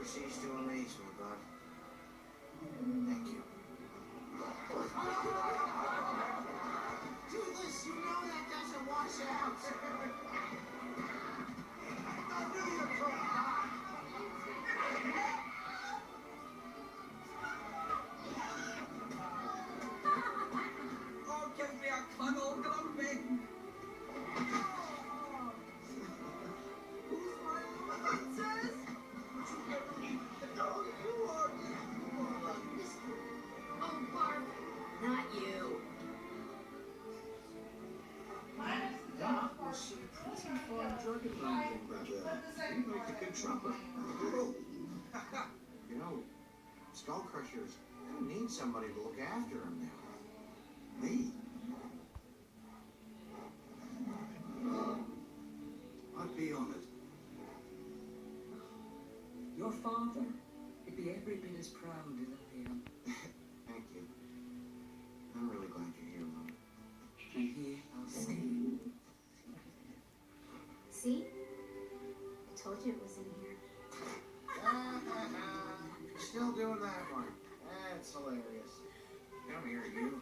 cease to amaze me, bud. Thank you. Do this, you know that doesn't wash out. I knew you'd come back. Oh, give me a cuddle, Grumpy. Who's my princess? You never need to know you are. Oh, Barb, not you. That was some pretty fine dragon landing, but you make a good trapper. You know, Skull Crushers need somebody to look after him now. Me? I'd be honored. Your father would be every bit as proud as I am. Thank you. I'm really glad you're here, Mom. And here I'll stay. See? I told you it was in here. You're still doing that one. That's hilarious. Come here, you.